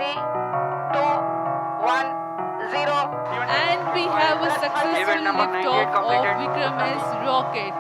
3, 2, 1, 0. And we have a successful liftoff of Vikram S rocket.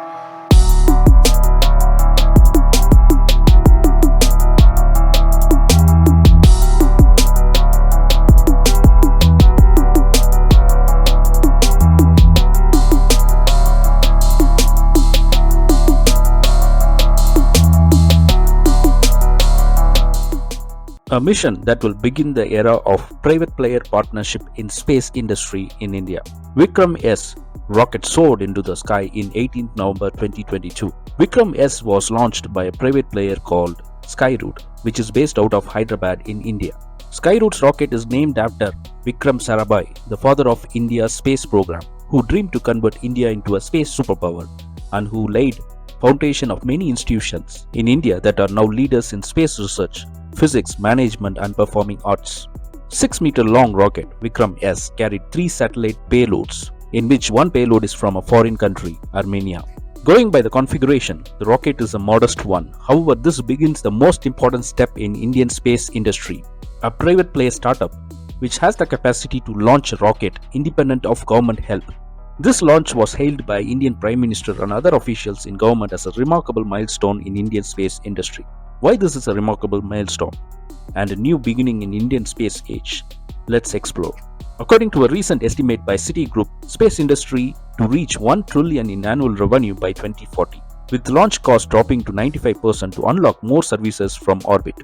A mission that will begin the era of private player partnership in space industry in India. Vikram S rocket soared into the sky in 18 November 2022. Vikram S was launched by a private player called Skyroot, which is based out of Hyderabad in India. Skyroot's rocket is named after Vikram Sarabhai, the father of India's space program, who dreamed to convert India into a space superpower and who laid foundation of many institutions in India that are now leaders in space research, physics, management and performing arts. 6-meter long rocket Vikram S carried 3 satellite payloads, in which one payload is from a foreign country, Armenia. Going by the configuration, the rocket is a modest one. However, this begins the most important step in Indian space industry, a private player startup which has the capacity to launch a rocket independent of government help. This launch was hailed by Indian Prime Minister and other officials in government as a remarkable milestone in Indian space industry. Why this is a remarkable milestone and a new beginning in Indian space age? Let's explore. According to a recent estimate by Citigroup, space industry to reach 1 trillion in annual revenue by 2040, with launch cost dropping to 95% to unlock more services from orbit.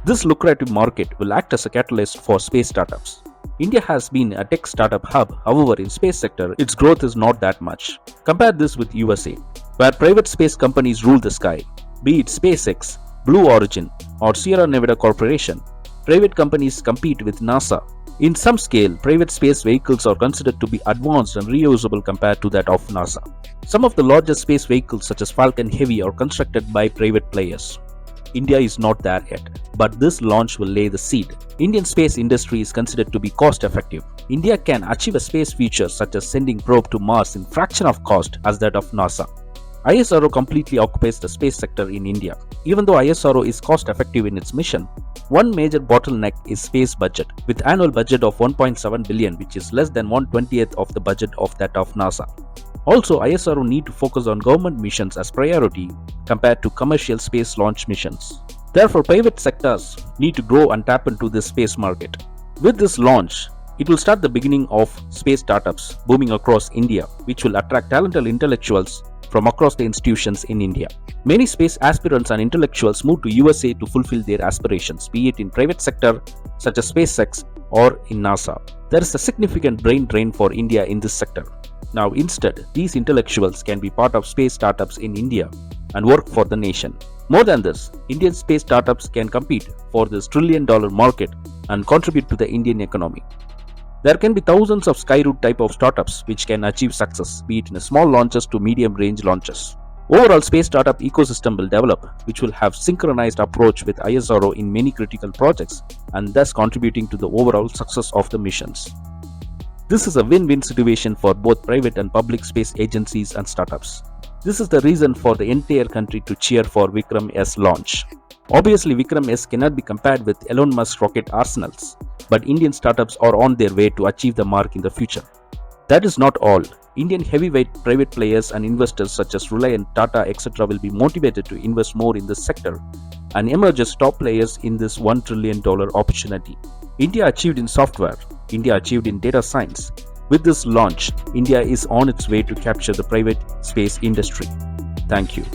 This lucrative market will act as a catalyst for space startups. India has been a tech startup hub, however in space sector its growth is not that much. Compare this with USA, where private space companies rule the sky, be it SpaceX, Blue Origin or Sierra Nevada Corporation. Private companies compete with NASA. In some scale, private space vehicles are considered to be advanced and reusable compared to that of NASA. Some of the largest space vehicles such as Falcon Heavy are constructed by private players. India is not there yet, but this launch will lay the seed. Indian space industry is considered to be cost effective. India can achieve a space future such as sending probe to Mars in fraction of cost as that of NASA. ISRO completely occupies the space sector in India. Even though ISRO is cost effective in its mission, one major bottleneck is space budget, with annual budget of 1.7 billion, which is less than 1/20th of the budget of that of NASA. Also, ISRO need to focus on government missions as priority compared to commercial space launch missions. Therefore, private sectors need to grow and tap into this space market. With this launch, it will start the beginning of space startups booming across India, which will attract talented intellectuals from across the institutions in India. Many space aspirants and intellectuals move to USA to fulfill their aspirations, be it in private sector such as SpaceX or in NASA. There is a significant brain drain for India in this sector. Now instead, these intellectuals can be part of space startups in India and work for the nation. More than this, Indian space startups can compete for this trillion-dollar market and contribute to the Indian economy. There can be thousands of Skyroot type of startups which can achieve success, be it in small launches to medium range launches. Overall space startup ecosystem will develop, which will have synchronized approach with ISRO in many critical projects and thus contributing to the overall success of the missions. This is a win-win situation for both private and public space agencies and startups. This is the reason for the entire country to cheer for Vikram S launch. Obviously, Vikram S cannot be compared with Elon Musk's rocket arsenals, but Indian startups are on their way to achieve the mark in the future. That is not all. Indian heavyweight private players and investors such as Reliance, Tata, etc. will be motivated to invest more in this sector and emerge as top players in this $1 trillion opportunity. India achieved in software. India achieved in data science. With this launch, India is on its way to capture the private space industry. Thank you.